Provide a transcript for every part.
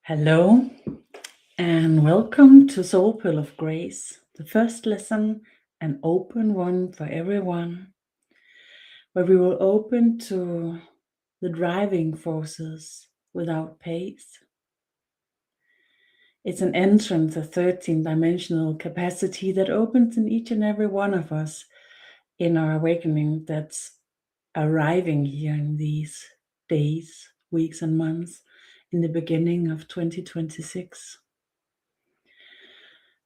Hello and welcome to Soul Pill of Grace, the first lesson, an open one for everyone, where we will open to the driving forces without pace. It's an entrance, a 13-dimensional capacity that opens in each and every one of us in our awakening that's arriving here in these days, weeks, and months in the beginning of 2026.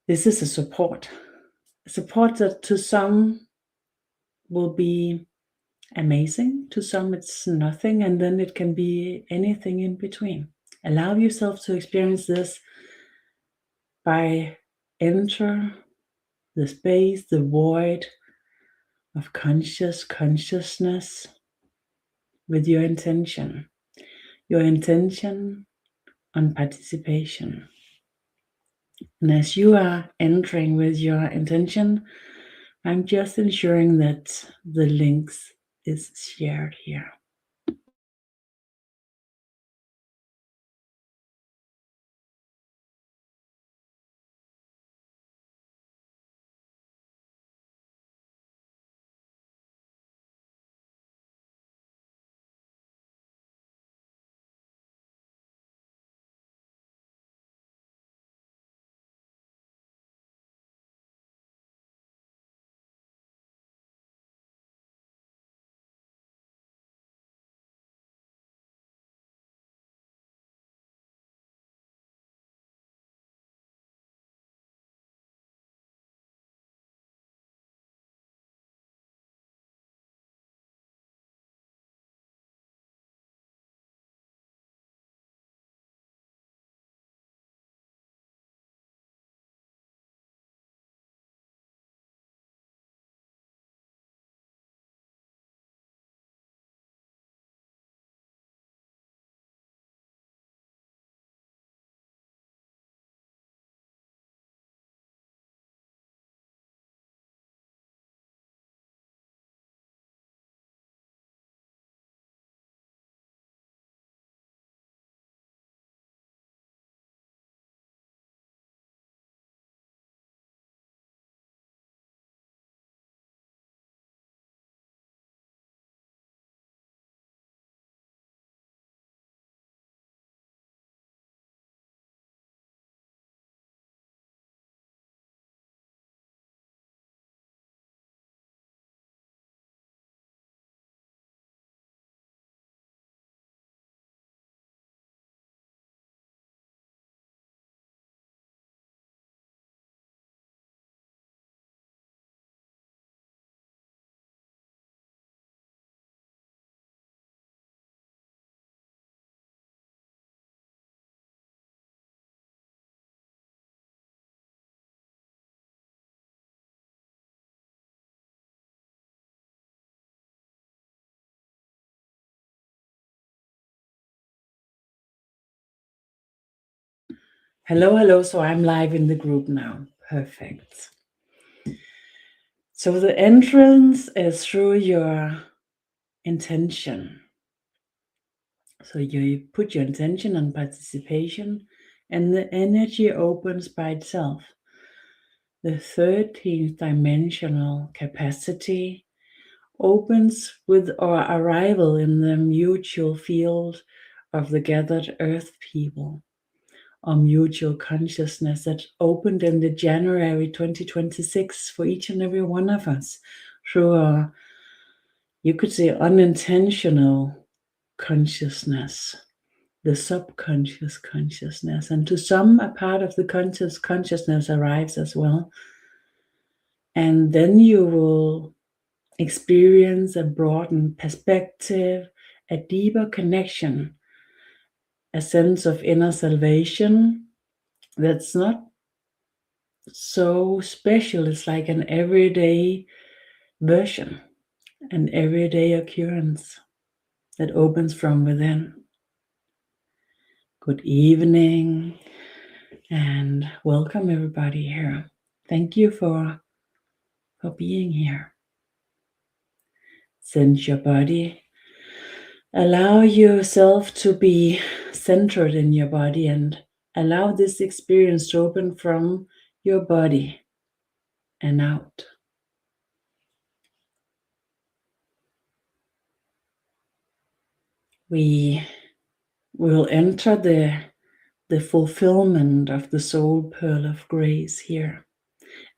This is a support that to some will be amazing, to some it's nothing, and then it can be anything in between. Allow yourself to experience this by enter the space, the void of consciousness with your intention on participation. And as you are entering with your intention, I'm just ensuring that the links is shared here. Hello. So I'm live in the group now. Perfect. So the entrance is through your intention. So you put your intention on participation and the energy opens by itself. The 13th dimensional capacity opens with our arrival in the mutual field of the gathered earth people, or mutual consciousness that opened in the January 2026 for each and every one of us through our, you could say, unintentional consciousness, the subconscious consciousness, and to some a part of the consciousness arrives as well. And then you will experience a broadened perspective, a deeper connection, a sense of inner salvation that's not so special. It's like an everyday version, an everyday occurrence that opens from within. Good evening and welcome everybody here. Thank you for being here. Sense your body. Allow yourself to be centered in your body and Allow this experience to open from your body and out. We will enter the fulfillment of the soul pearl of grace here.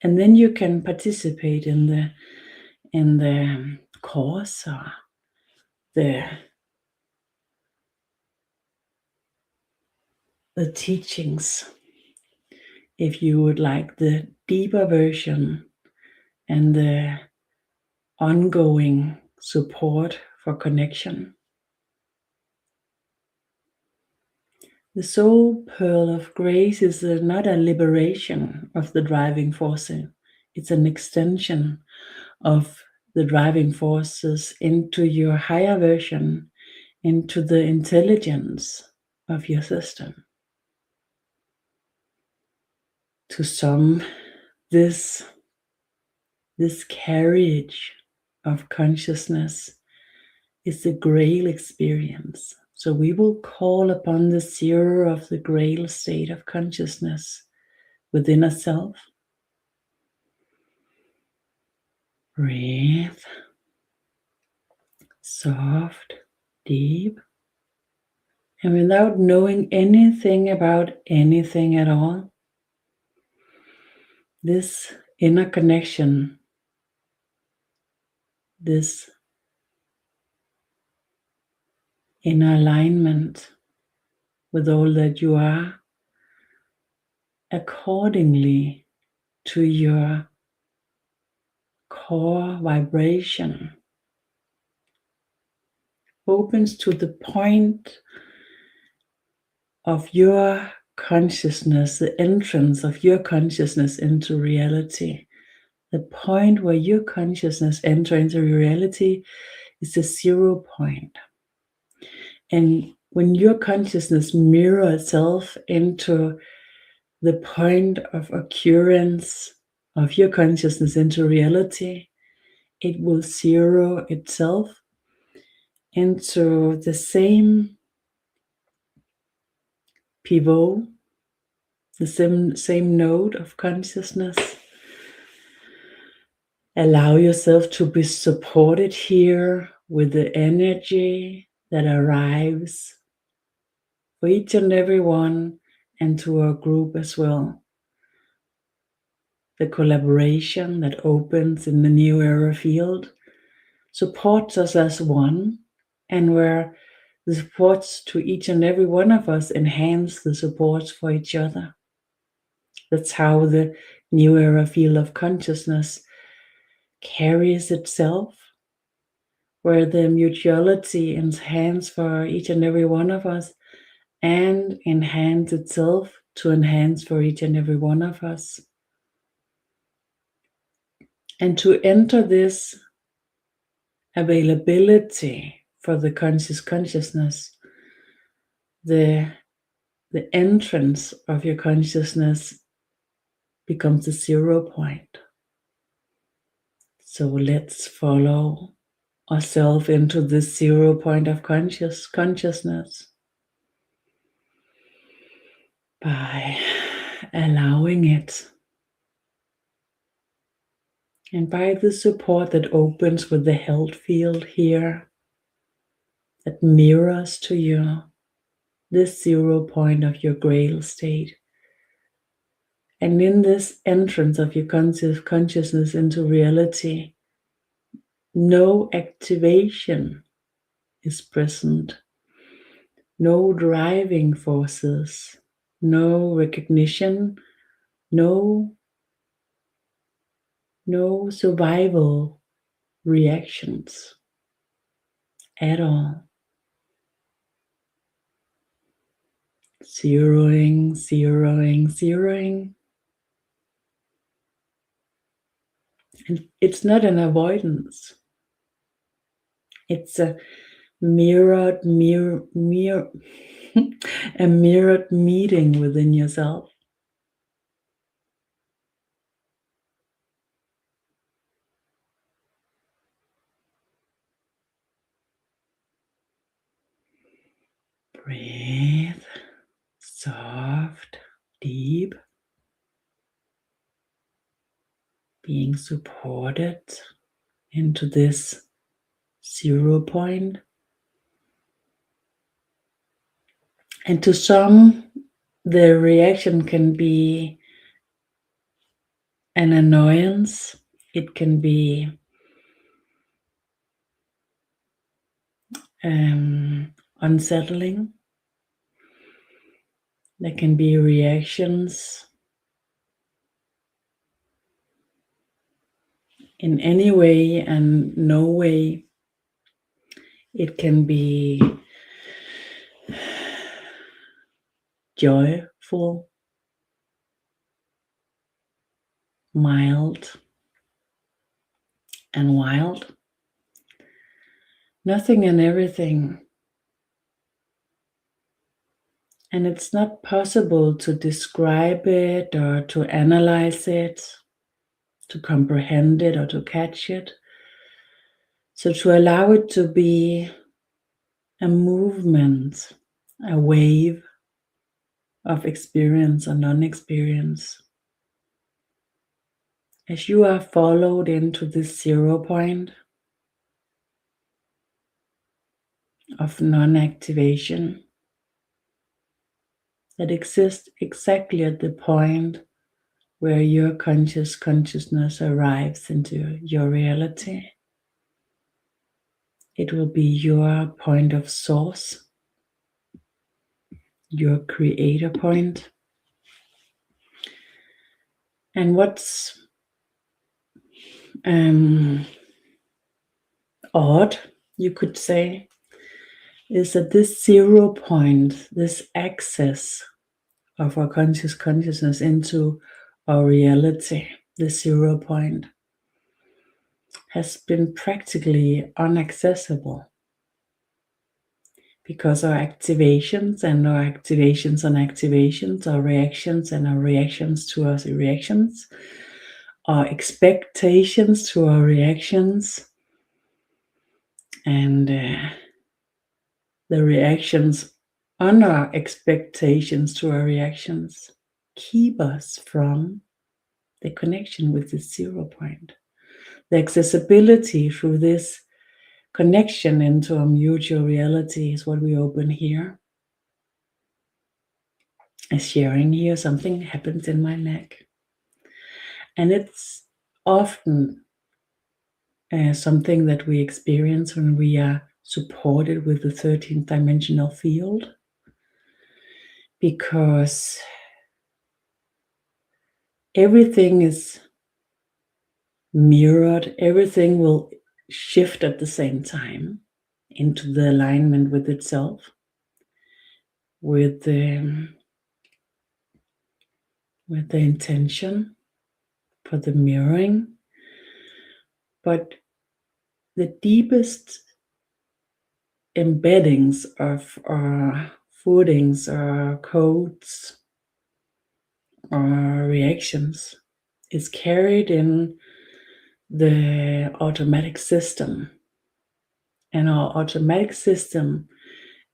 And then you can participate in the course or the teachings. If you would like the deeper version and the ongoing support for connection. The soul pearl of grace is not a liberation of the driving force. It's an extension of the driving forces into your higher version, into the intelligence of your system. To some, this carriage of consciousness is the grail experience. So we will call upon the zero of the grail state of consciousness within a self. Breathe. Soft, deep. And without knowing anything about anything at all, this inner connection, this inner alignment with all that you are, accordingly to your core vibration, opens to the point of your consciousness, the entrance of your consciousness into reality. The point where your consciousness enters into reality is the 0 point. And when your consciousness mirrors itself into the point of occurrence of your consciousness into reality, it will zero itself into the same pivot, the same node of consciousness. Allow yourself to be supported here with the energy that arrives for each and every one and to our group as well. The collaboration that opens in the new era field supports us as one, and where the supports to each and every one of us enhance the supports for each other. That's how the new era field of consciousness carries itself, where the mutuality enhances for each and every one of us and enhance itself to enhance for each and every one of us. And to enter this availability for the conscious consciousness, the entrance of your consciousness becomes the 0 point. So let's follow ourselves into this 0 point of consciousness by allowing it, and by the support that opens with the health field here that mirrors to you this 0 point of your grail state. And in this entrance of your consciousness into reality, no activation is present, no driving forces, no recognition, no survival reactions at all. Zeroing, zeroing, zeroing. And it's not an avoidance. It's a mirrored a mirrored meeting within yourself. Breathe, soft, being supported into this 0 point. And to some, the reaction can be an annoyance. It can be unsettling. There can be reactions in any way and no way. It can be joyful, mild, and wild. Nothing and everything. And it's not possible to describe it or to analyze it, to comprehend it or to catch it. So to allow it to be a movement, a wave of experience or non-experience. As you are followed into this 0 point of non-activation that exists exactly at the point where your consciousness arrives into your reality. It will be your point of source, your creator point. And what's odd, you could say, is that this 0 point, this access of our consciousness into our reality, the 0 point, has been practically inaccessible because our activations and our activations and activations, our reactions and our reactions to our reactions, our expectations to our reactions, and the reactions on our expectations to our reactions keep us from the connection with the 0 point. The accessibility through this connection into a mutual reality is what we open here. As sharing here, something happens in my neck. And it's often something that we experience when we are supported with the 13th dimensional field, because everything is mirrored, everything will shift at the same time into the alignment with itself, with the intention for the mirroring. But the deepest embeddings of our footings, our codes, our reactions is carried in the automatic system. And our automatic system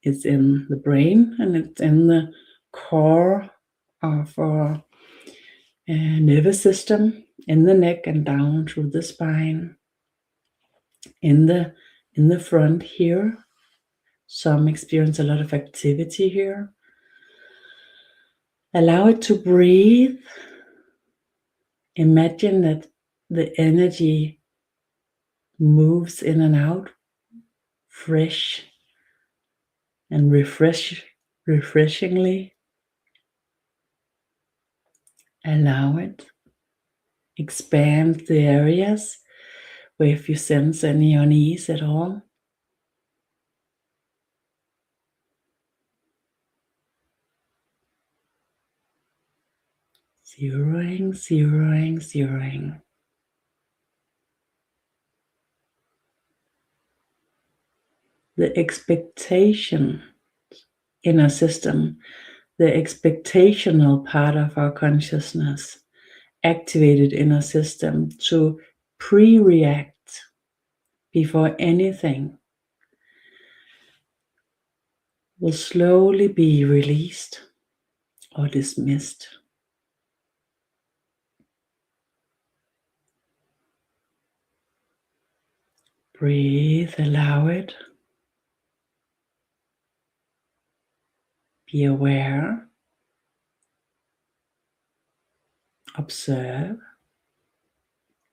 is in the brain, and it's in the core of our nervous system, in the neck and down through the spine, in the front here. Some experience a lot of activity here. Allow it to breathe. Imagine that the energy moves in and out, fresh and refreshingly. Allow it. Expand the areas where if you sense any unease at all. Zeroing, zeroing, zeroing. The expectation in our system, the expectational part of our consciousness activated in our system to pre-react before anything will slowly be released or dismissed. Breathe, allow it. Be aware. Observe.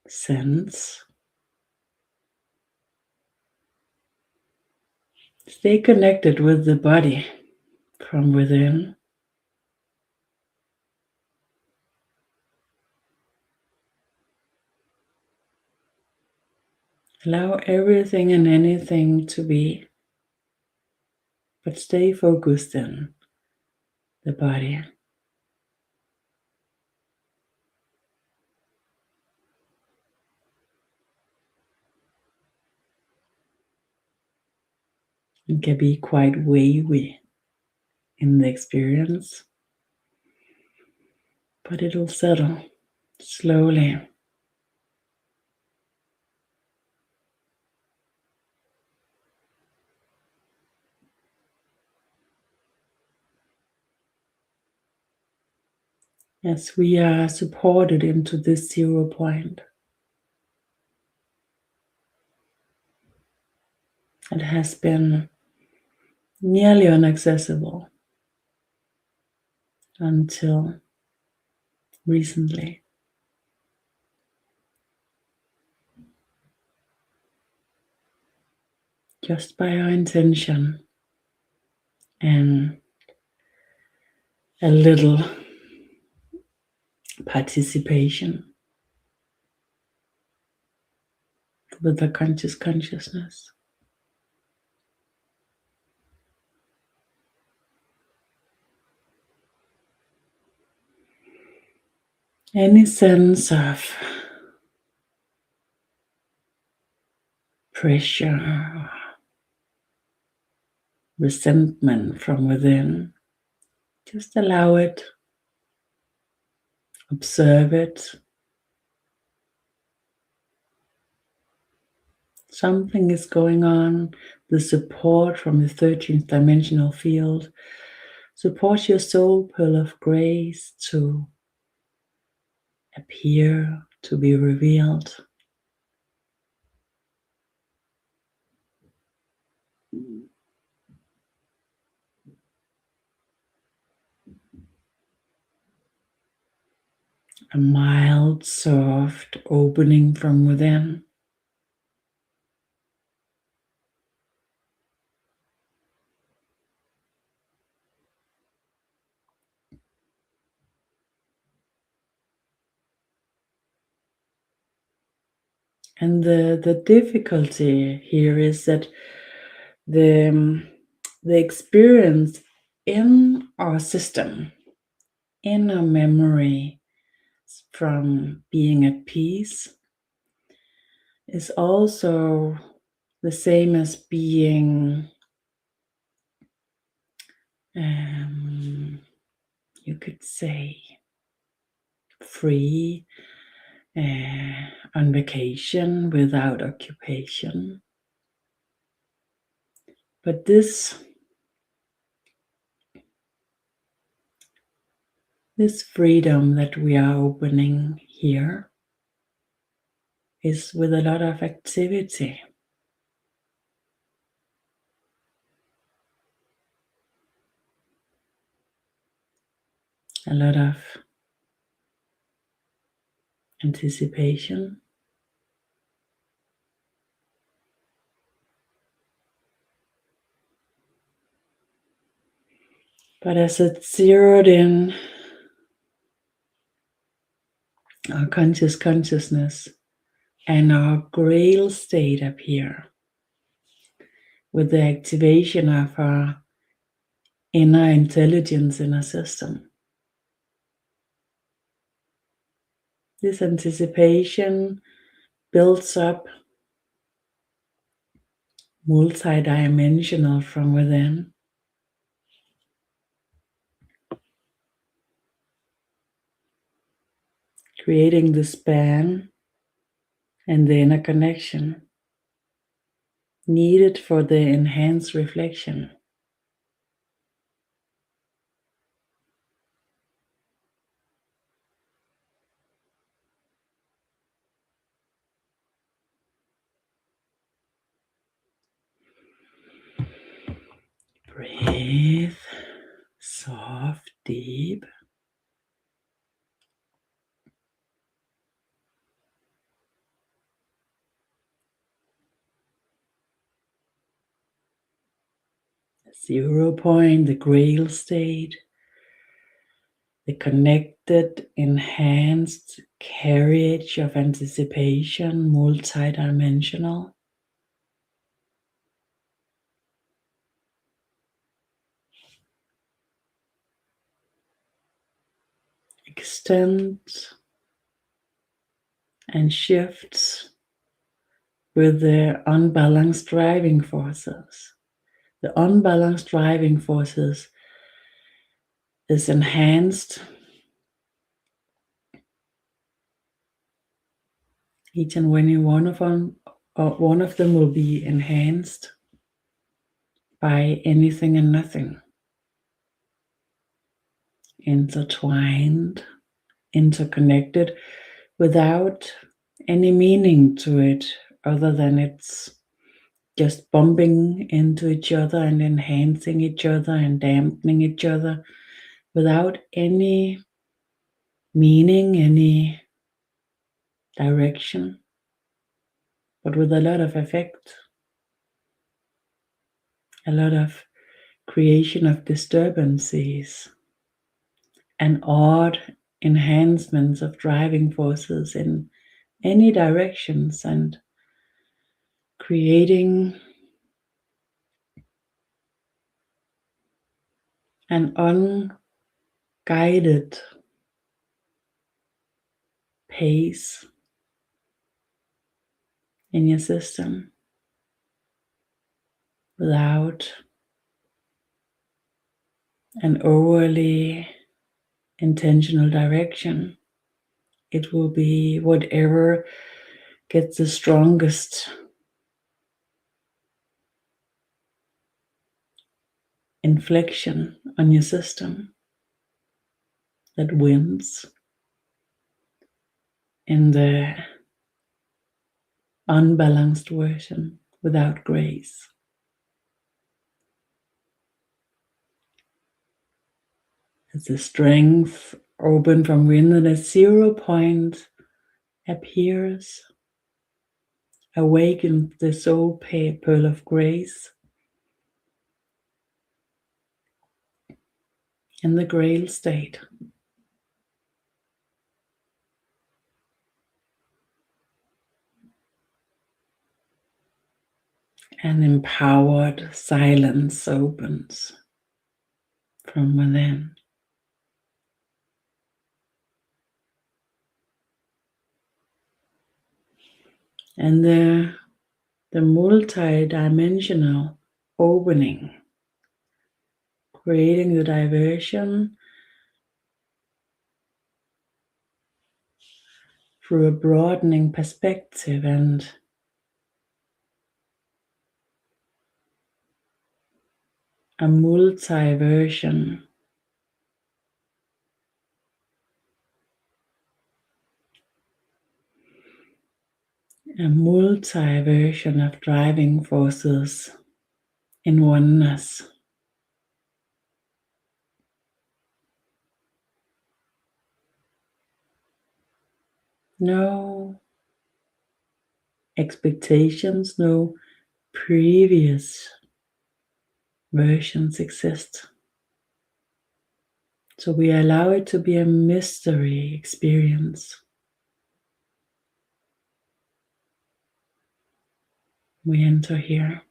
Sense. Stay connected with the body from within. Allow everything and anything to be, but stay focused in the body. It can be quite wavy in the experience, but it will settle slowly. As we are supported into this 0 point. It has been nearly inaccessible until recently. Just by our intention and a little participation with the consciousness. Any sense of pressure, resentment from within, just allow it, observe it. Something is going on. The support from the 13th dimensional field supports your soul pearl of grace to appear, to be revealed. A mild, soft opening from within. And the difficulty here is that the experience in our system, in our memory from being at peace, is also the same as being, you could say, free, on vacation without occupation. But this freedom that we are opening here is with a lot of activity. A lot of anticipation. But as it's zeroed in, our consciousness and our grail state up here, with the activation of our inner intelligence in our system. This anticipation builds up multidimensional from within. Creating the span and the inner connection needed for the enhanced reflection. Breathe soft, deep. Zero point, the grail state, the connected, enhanced carriage of anticipation, multidimensional. Extends and shifts with the unbalanced driving forces. The unbalanced driving forces is enhanced. Each and any one of them will be enhanced by anything and nothing. Intertwined, interconnected, without any meaning to it other than it's just bumping into each other and enhancing each other and dampening each other without any meaning, any direction, but with a lot of effect, a lot of creation of disturbances and odd enhancements of driving forces in any directions, and creating an unguided pace in your system without an overly intentional direction. It will be whatever gets the strongest inflection on your system that wins in the unbalanced version without grace. As the strength open from within, the 0 point appears, awaken the soul pearl of grace in the grail state. And empowered silence opens from within. And the multi-dimensional opening, creating the diversion through a broadening perspective and a multiversion. A multiversion of driving forces in oneness. No expectations, no previous versions exist. So we allow it to be a mystery experience. We enter here.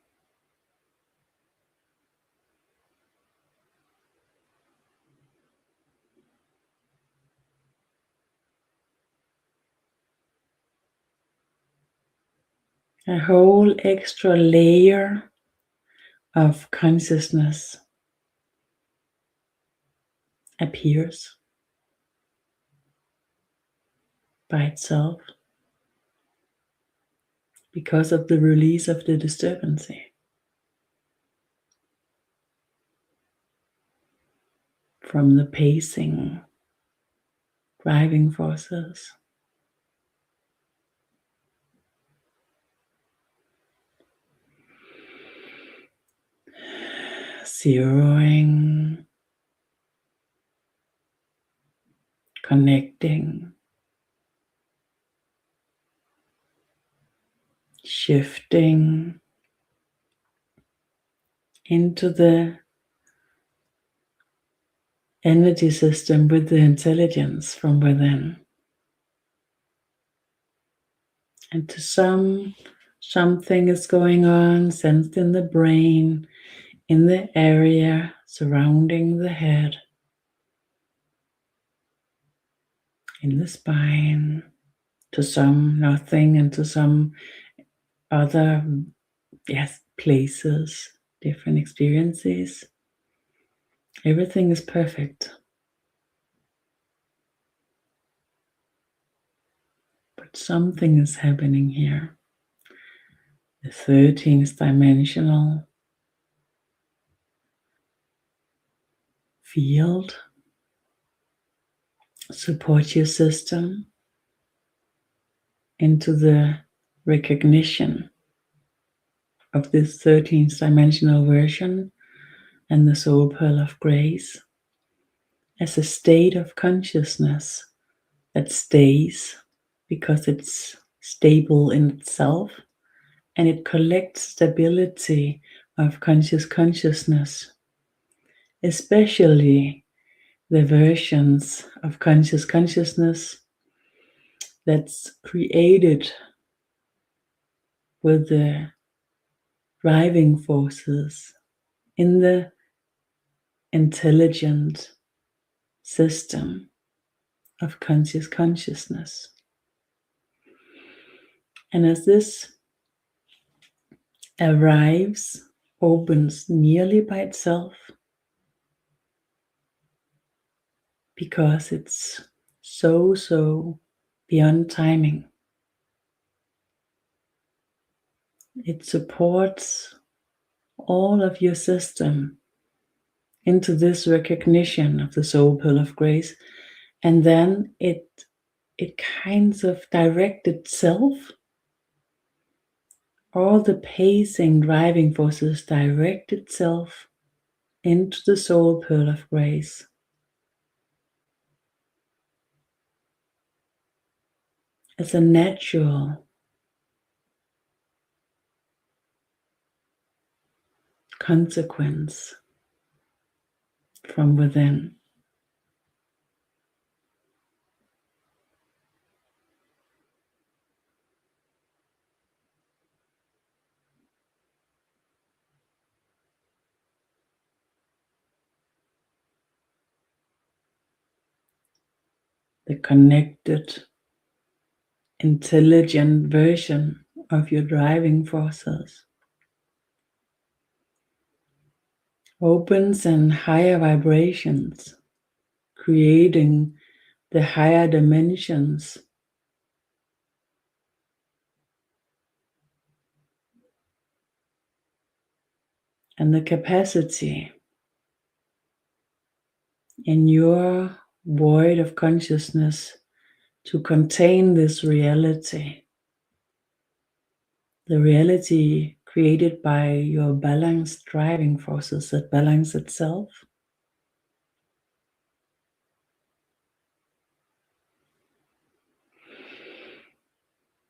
A whole extra layer of consciousness appears by itself because of the release of the disturbance from the pacing, driving forces. zeroing, connecting, shifting into the energy system with the intelligence from within. And to something is going on, sensed in the brain, in the area surrounding the head, in the spine, to some nothing, and to some other places, different experiences. Everything is perfect. But something is happening here. The 13th dimensional field supports your system into the recognition of this 13th dimensional version and the soul pearl of grace as a state of consciousness that stays because it's stable in itself and it collects stability of consciousness, especially the versions of consciousness that's created with the driving forces in the intelligent system of consciousness. And as this arrives, opens nearly by itself, because it's so beyond timing. It supports all of your system into this recognition of the soul pearl of grace, and then it kinds of directs itself. All the pacing driving forces direct itself into the soul pearl of grace. As a natural consequence from within. The connected, intelligent version of your driving forces opens in higher vibrations, creating the higher dimensions and the capacity in your void of consciousness to contain this reality. The reality created by your balanced driving forces that balance itself.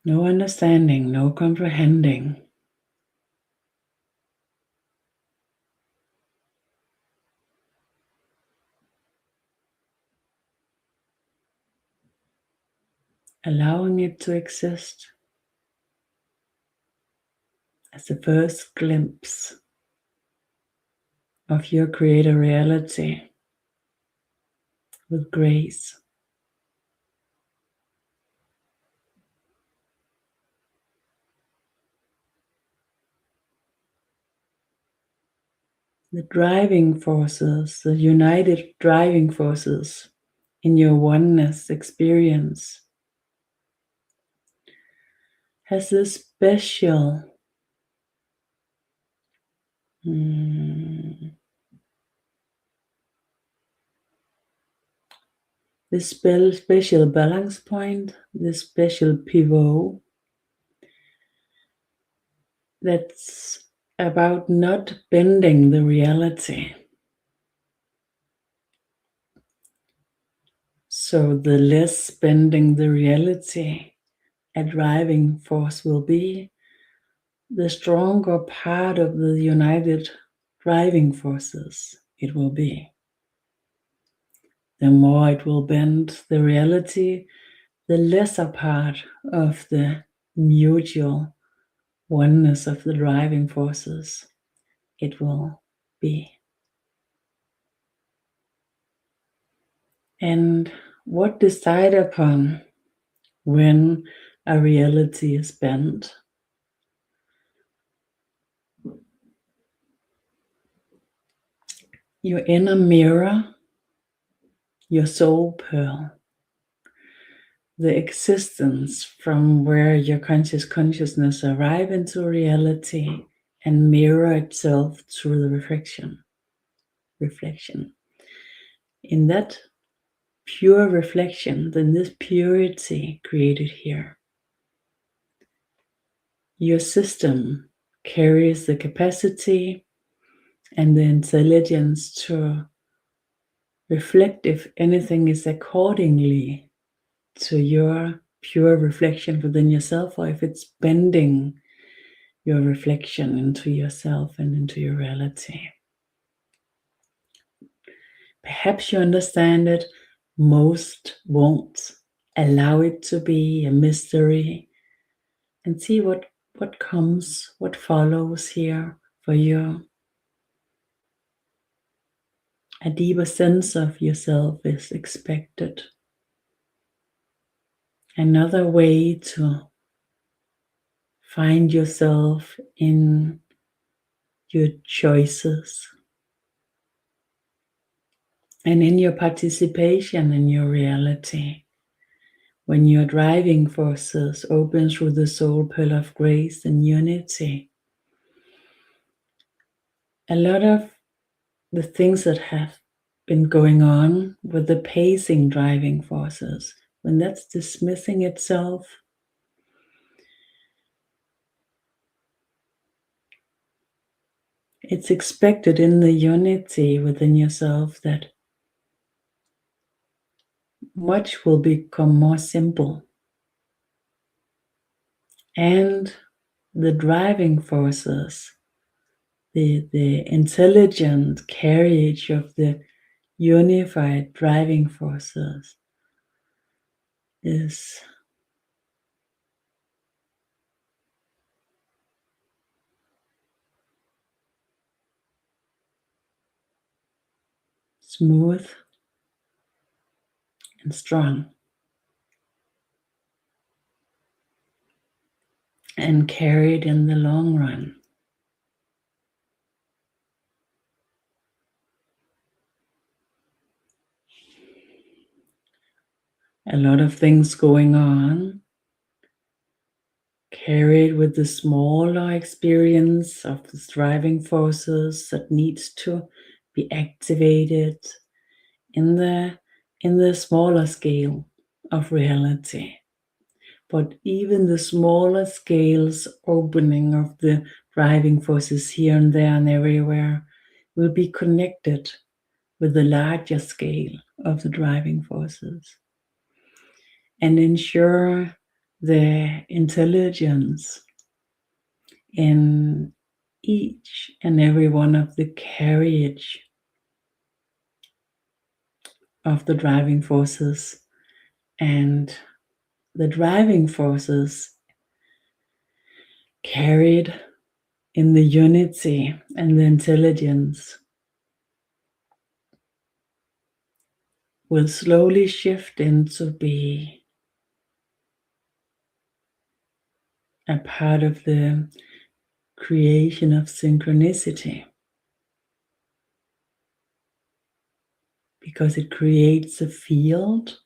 No understanding, no comprehending. Allowing it to exist as the first glimpse of your creator reality with grace. The driving forces, the united driving forces in your oneness experience has this special this special balance point, this special pivot that's about not bending the reality. So the less bending the reality a driving force will be, the stronger part of the united driving forces it will be. The more it will bend the reality, the lesser part of the mutual oneness of the driving forces it will be. And what decide upon when a reality is bent? Your inner mirror, your soul pearl, the existence from where your consciousness arrive into reality and mirror itself through the reflection. In that pure reflection, then this purity created here, your system carries the capacity and the intelligence to reflect if anything is accordingly to your pure reflection within yourself, or if it's bending your reflection into yourself and into your reality. Perhaps you understand it, most won't. Allow it to be a mystery and see what comes, what follows here for you. A deeper sense of yourself is expected. Another way to find yourself in your choices and in your participation in your reality. When your driving forces open through the soul pearl of grace and unity, a lot of the things that have been going on with the pacing driving forces, when that's dismissing itself, it's expected in the unity within yourself that much will become more simple. And the driving forces, the intelligent carriage of the unified driving forces is smooth and strong and carried in the long run. A lot of things going on, carried with the smaller experience of the driving forces that needs to be activated in the smaller scale of reality. But even the smaller scales opening of the driving forces here and there and everywhere will be connected with the larger scale of the driving forces and ensure the intelligence in each and every one of the carriage of the driving forces, and the driving forces carried in the unity and the intelligence will slowly shift into be a part of the creation of synchronicity, because it creates a field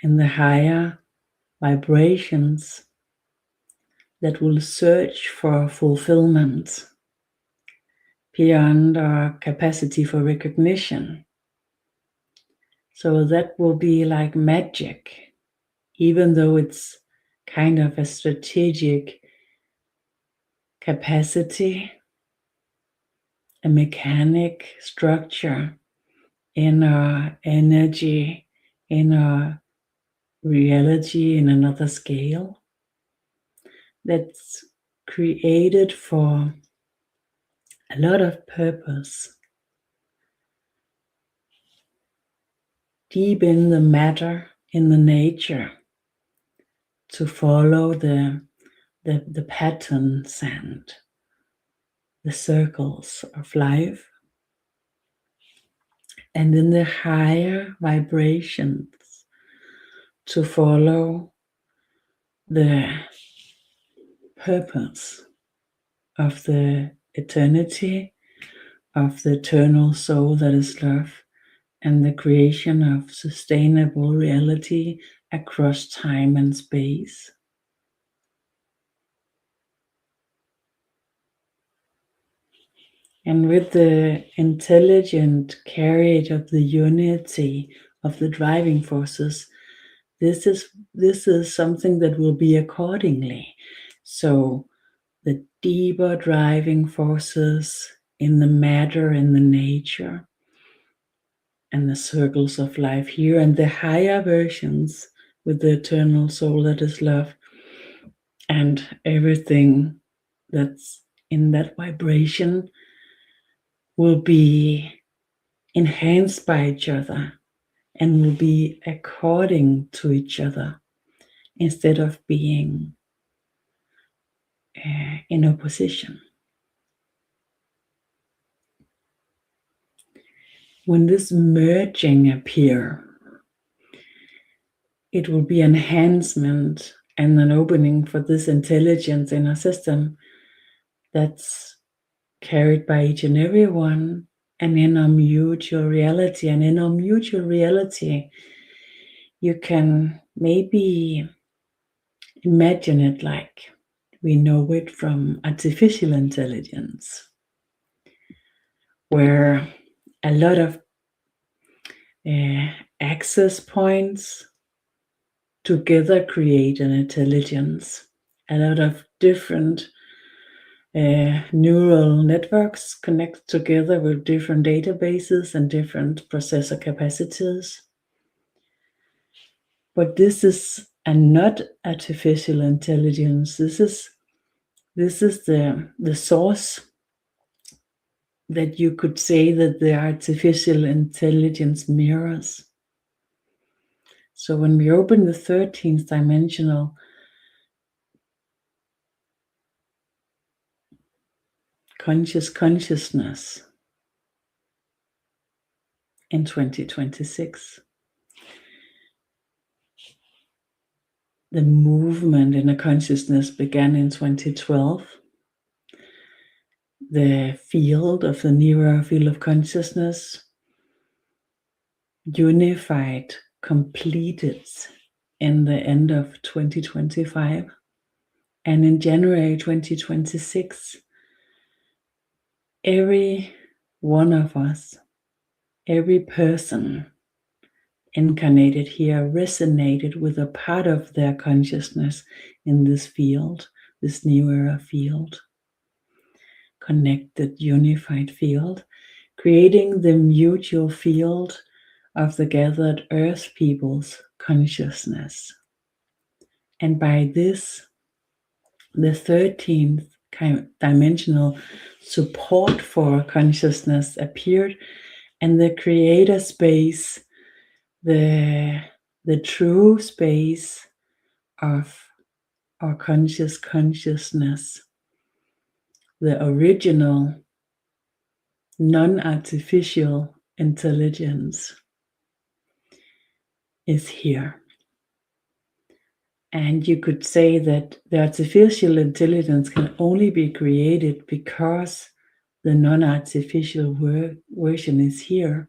in the higher vibrations that will search for fulfillment beyond our capacity for recognition. So that will be like magic, even though it's kind of a strategic capacity, a mechanic structure in our energy, in our reality, in another scale that's created for a lot of purpose, deep in the matter, in the nature, to follow the patterns and the circles of life, and in the higher vibrations to follow the purpose of the eternity, of the eternal soul that is love, and the creation of sustainable reality across time and space. And with the intelligent carriage of the unity of the driving forces, this is something that will be accordingly. So the deeper driving forces in the matter, in the nature, and the circles of life here, and the higher versions with the eternal soul that is love, and everything that's in that vibration will be enhanced by each other and will be according to each other instead of being in opposition. When this merging appear, it will be enhancement and an opening for this intelligence in our system that's carried by each and every one, and in our mutual reality. And in our mutual reality, you can maybe imagine it like we know it from artificial intelligence, where a lot of access points together create an intelligence. A lot of different neural networks connect together with different databases and different processor capacities. But this is not artificial intelligence. This is the source that you could say that the artificial intelligence mirrors. So when we open the 13th dimensional consciousness in 2026, the movement in a consciousness began in 2012. The field of the nearer field of consciousness unified, completed in the end of 2025. And in January 2026, every one of us, every person incarnated here resonated with a part of their consciousness in this field, this new era field, connected, unified field, creating the mutual field of the gathered earth people's consciousness. And by this, the 13th dimensional support for consciousness appeared, and the creator space, the true space of our consciousness, the original non-artificial intelligence is here. And you could say that the artificial intelligence can only be created because the non-artificial version is here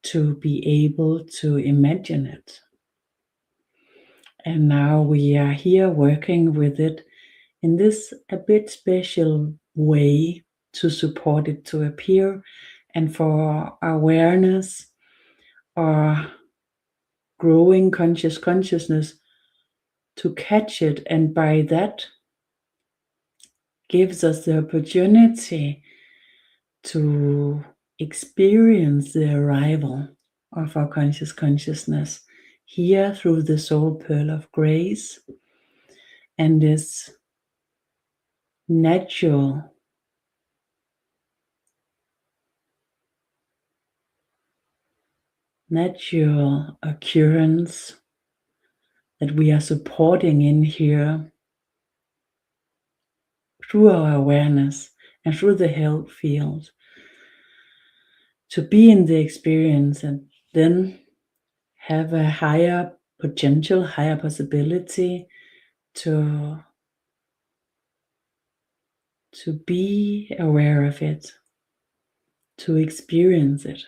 to be able to imagine it. And now we are here working with it in this a bit special way to support it to appear and for awareness or growing consciousness to catch it, and by that gives us the opportunity to experience the arrival of our conscious consciousness here through the soul pearl of grace, and this natural occurrence that we are supporting in here through our awareness and through the health field, to be in the experience and then have a higher potential, higher possibility to be aware of it, to experience it,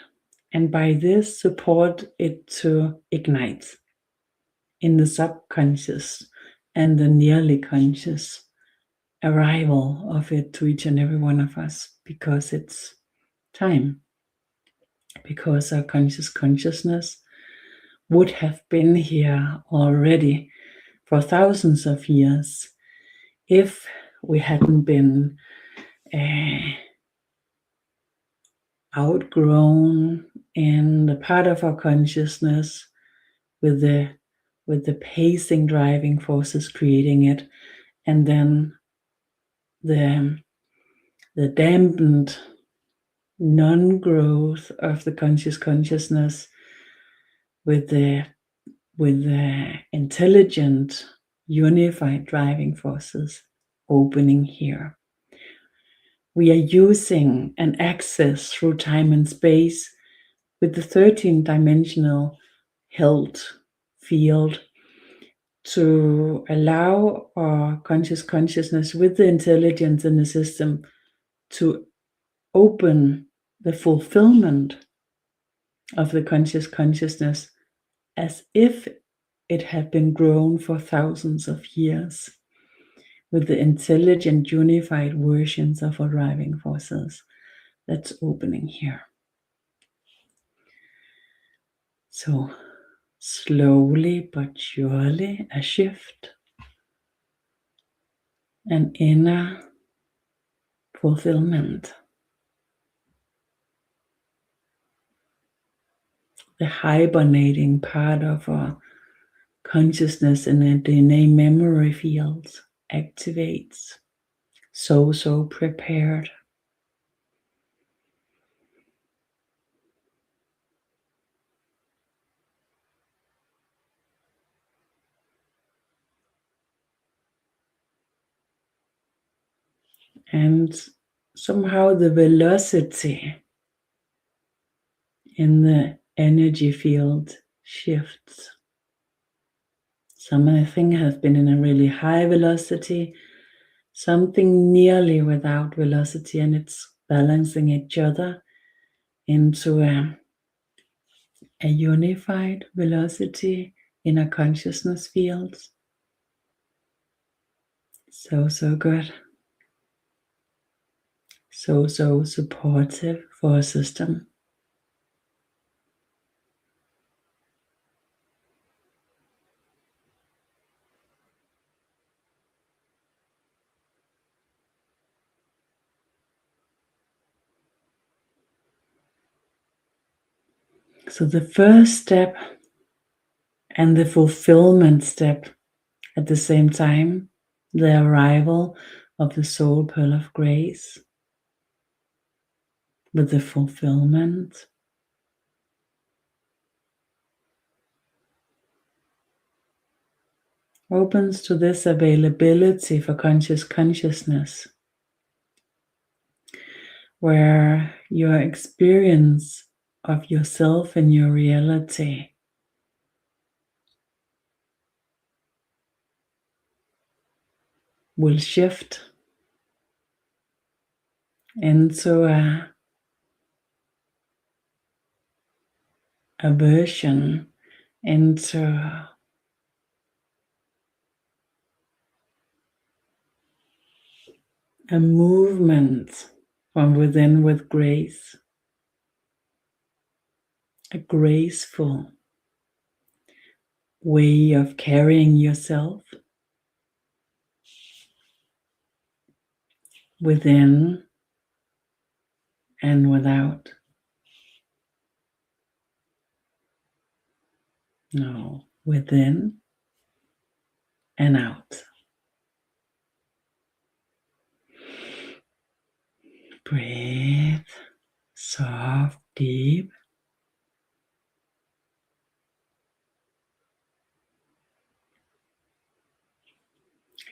and by this support it to ignite in the subconscious and the nearly conscious arrival of it to each and every one of us, because it's time, because our conscious consciousness would have been here already for thousands of years if we hadn't been outgrown in the part of our consciousness with the pacing driving forces creating it, and then the dampened non-growth of the conscious consciousness with the intelligent unified driving forces opening here. We are using an access through time and space with the 13-dimensional health field to allow our conscious consciousness with the intelligence in the system to open the fulfillment of the conscious consciousness as if it had been grown for thousands of years with the intelligent unified versions of our driving forces that's opening here. So slowly but surely a shift, an inner fulfillment. The hibernating part of our consciousness in the DNA memory fields activates. So prepared. And somehow the velocity in the energy field shifts. Something has been in a really high velocity, something nearly without velocity, and it's balancing each other into a unified velocity in a consciousness field. So good. So supportive for a system. So the first step and the fulfillment step at the same time, the arrival of the soul pearl of grace with the fulfillment, opens to this availability for conscious consciousness, where your experience of yourself and your reality will shift into a version, into a movement from within with grace, a graceful way of carrying yourself, within and without. No, within and out. Breathe soft, deep.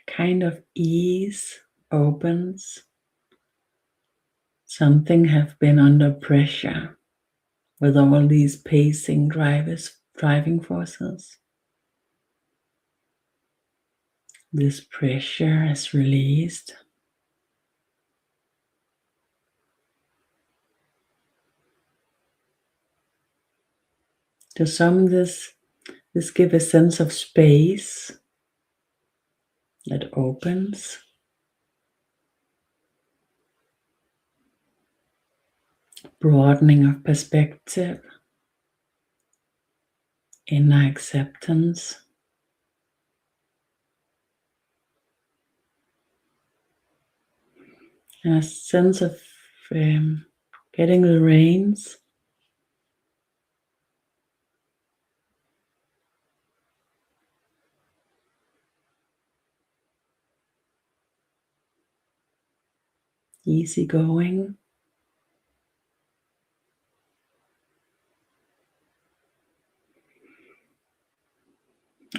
Kind of ease opens. Something have been under pressure with all these pacing driving forces. This pressure is released. To some, this gives a sense of space that opens. Broadening of perspective, inner acceptance. And a sense of getting the reins. Easy going.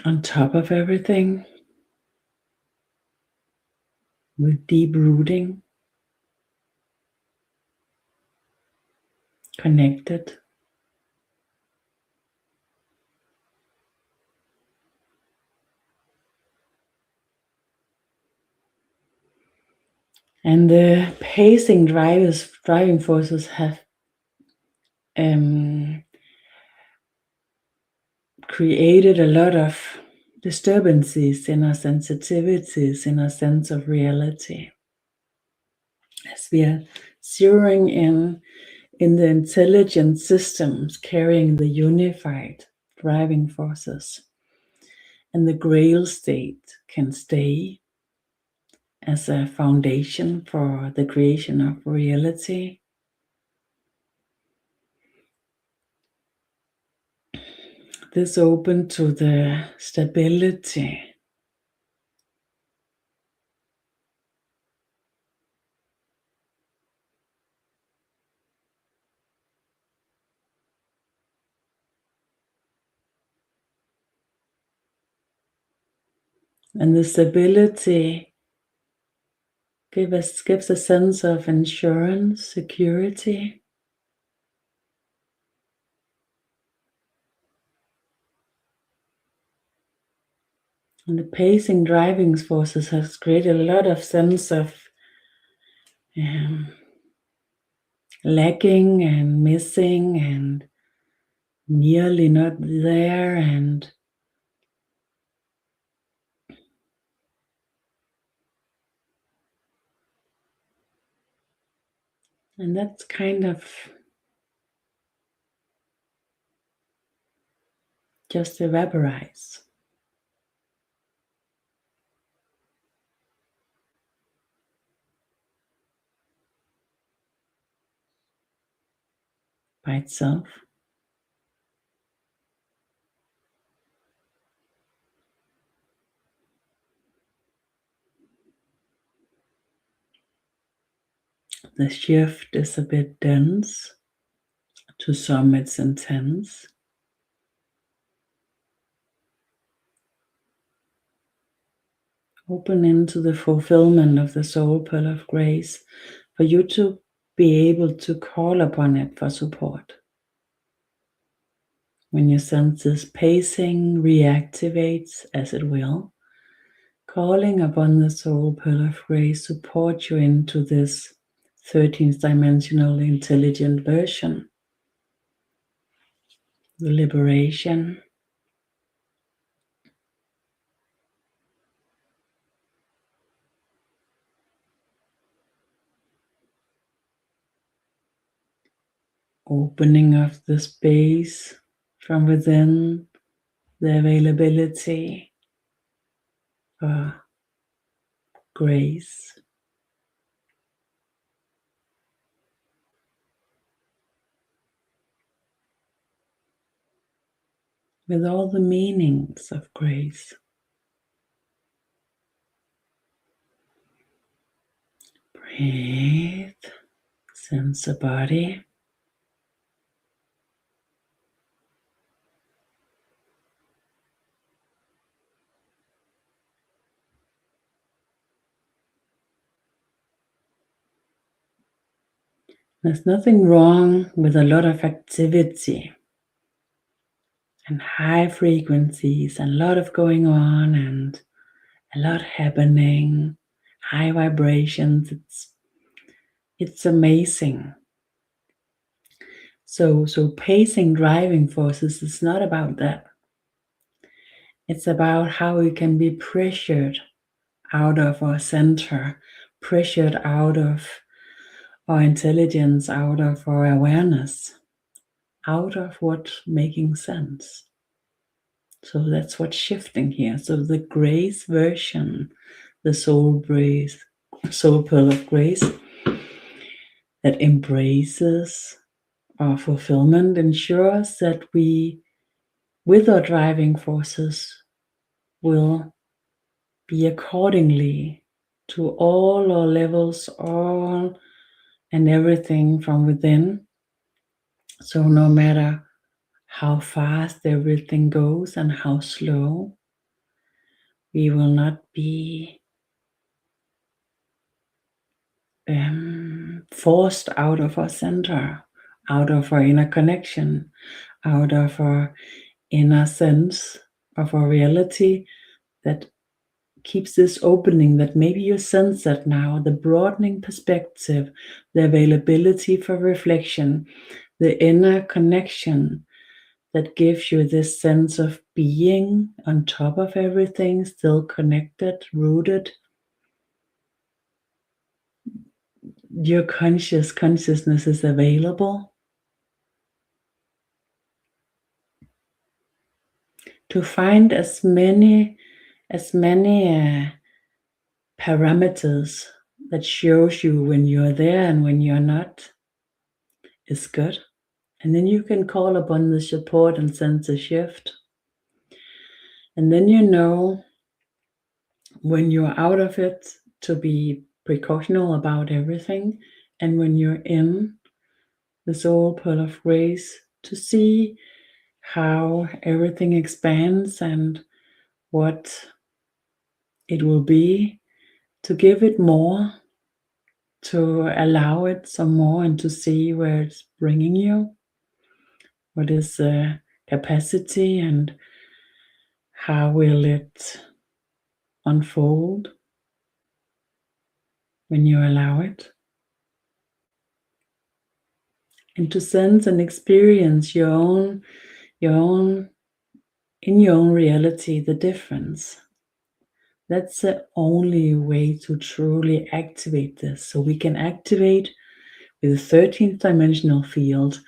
On top of everything, with deep rooting, connected. And the pacing driving forces have created a lot of disturbances in our sensitivities, in our sense of reality. As we are zeroing in the intelligent systems carrying the unified driving forces, and the grail state can stay as a foundation for the creation of reality. This open to the stability and the stability gives a sense of insurance, security. And the pacing driving forces has created a lot of sense of lacking and missing and nearly not there, and that's kind of just evaporates. By itself. The shift is a bit dense. To some, it's intense. Open into the fulfillment of the soul pearl of grace for you to be able to call upon it for support. When you sense this pacing reactivates, as it will, calling upon the soul pearl of grace support you into this 13th dimensional intelligent version. The liberation. Opening of the space from within, the availability for grace, with all the meanings of grace. Breathe, sense the body. There's nothing wrong with a lot of activity and high frequencies and a lot of going on and a lot happening, high vibrations. It's amazing. So pacing driving forces is not about that. It's about how we can be pressured out of our center, pressured out of our intelligence, out of our awareness, out of what's making sense. So that's what's shifting here. So the grace version, the soul pearl of grace that embraces our fulfillment, ensures that we, with our driving forces, will be accordingly to all our levels, all and everything from within. So no matter how fast everything goes and how slow, we will not be forced out of our center, out of our inner connection, out of our inner sense of our reality that keeps this opening, that maybe you sense that now, the broadening perspective, the availability for reflection, the inner connection that gives you this sense of being on top of everything, still connected, rooted. Your consciousness is available to find as many parameters that shows you when you're there and when you're not is good. And then you can call upon the support and sense a shift. And then you know when you're out of it to be precautional about everything, and when you're in the soul pearl of grace to see how everything expands and what it will be, to give it more, to allow it some more, and to see where it's bringing you. What is the capacity and how will it unfold when you allow it? And to sense and experience your own in your own reality, the difference. That's the only way to truly activate this. So we can activate with the 13th dimensional field,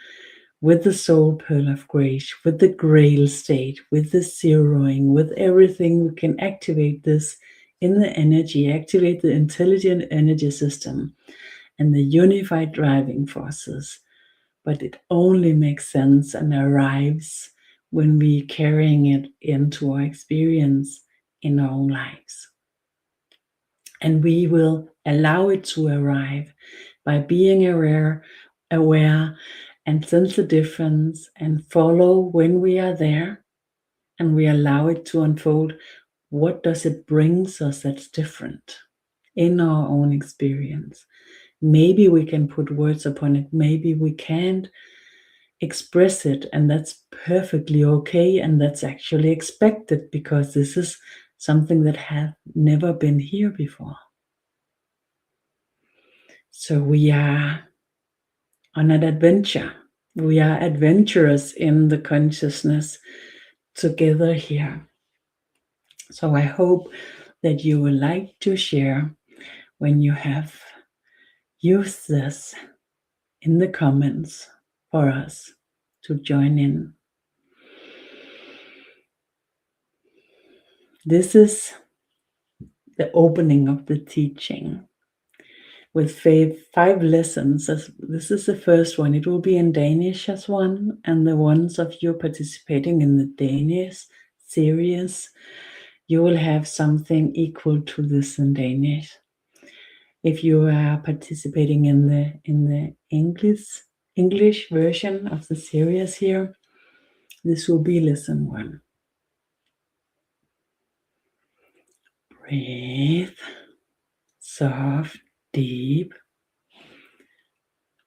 with the soul pearl of grace, with the grail state, with the zeroing, with everything. We can activate this in the energy, activate the intelligent energy system and the unified driving forces. But it only makes sense and arrives when we carrying it into our experience in our own lives. And we will allow it to arrive by being aware and sense the difference and follow when we are there, and we allow it to unfold. What does it bring us that's different in our own experience? Maybe we can put words upon it, maybe we can't express it, and that's perfectly okay, and that's actually expected because this is something that has never been here before. So we are on an adventure. We are adventurous in the consciousness together here. So I hope that you would like to share when you have used this in the comments for us to join in. This is the opening of the teaching. with 5 lessons. This is the first one. It will be in Danish as one, and the ones of you participating in the Danish series, you will have something equal to this in Danish. If you are participating in the English version of the series here, this will be lesson 1. Breathe, soft, deep.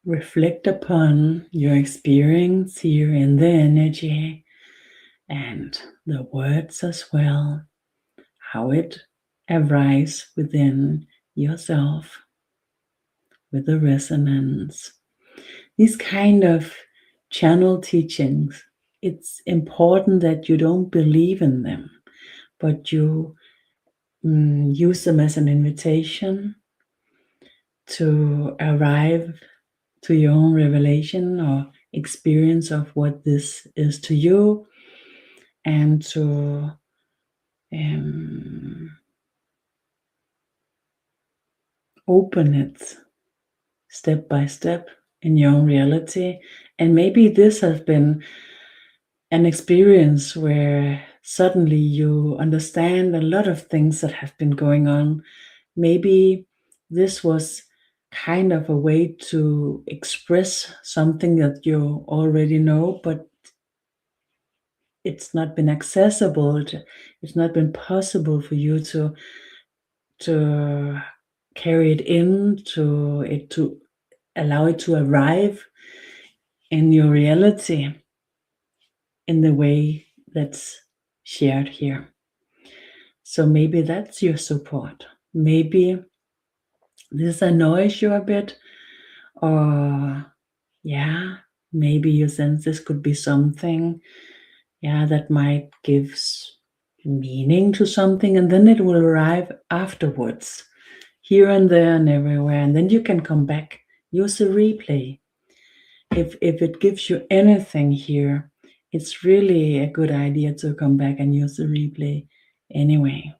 Reflect upon your experience here in the energy and the words as well, how it arises within yourself with the resonance. These kind of channel teachings, it's important that you don't believe in them, but you use them as an invitation to arrive to your own revelation or experience of what this is to you, and to open it step by step in your own reality. And maybe this has been an experience where suddenly you understand a lot of things that have been going on. Maybe this was kind of a way to express something that you already know, but it's not been accessible. It's not been possible for you to carry it in, to allow it to arrive in your reality in the way that's shared here. So maybe that's your support. Maybe this annoys you a bit, or maybe you sense this could be something that might give meaning to something, and then it will arrive afterwards, here and there and everywhere, and then you can come back, use a replay. If it gives you anything here, it's really a good idea to come back and use the replay anyway.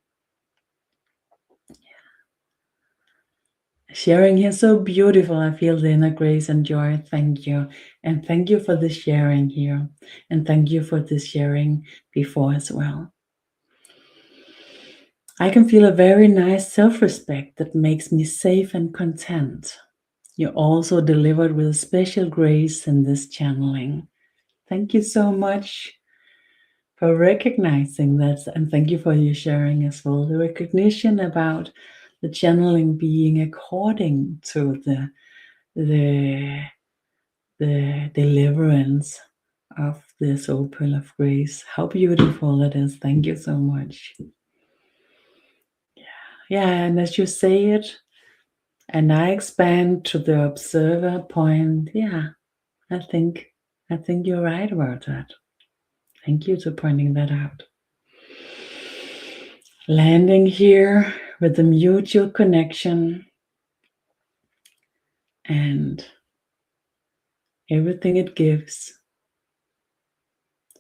Sharing here, so beautiful. I feel the inner grace and joy. Thank you. And thank you for the sharing here. And thank you for the sharing before as well. I can feel a very nice self-respect that makes me safe and content. You're also delivered with a special grace in this channeling. Thank you so much for recognizing that, and thank you for your sharing as well. The recognition about the channeling being according to the deliverance of this soul pill of grace. How beautiful that is. Thank you so much. Yeah, and as you say it, and I expand to the observer point, I think you're right about that. Thank you for pointing that out. Landing here with the mutual connection and everything it gives.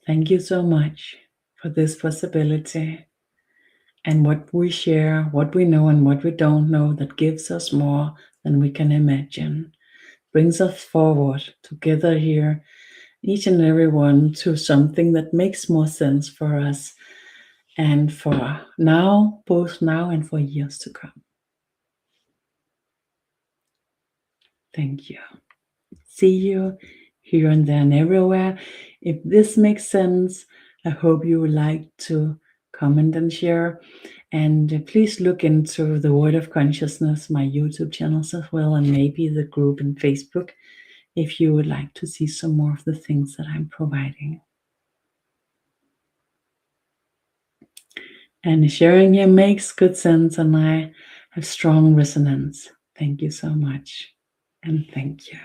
Thank you so much for this possibility, and what we share, what we know and what we don't know, that gives us more than we can imagine, brings us forward together here, each and every one, to something that makes more sense for us, and for now, both now and for years to come. Thank you. See you here and there and everywhere. If this makes sense, I hope you would like to comment and share. And please look into the Word of Consciousness, my YouTube channels as well, and maybe the group in Facebook, if you would like to see some more of the things that I'm providing. And sharing here makes good sense, and I have strong resonance. Thank you so much, and thank you.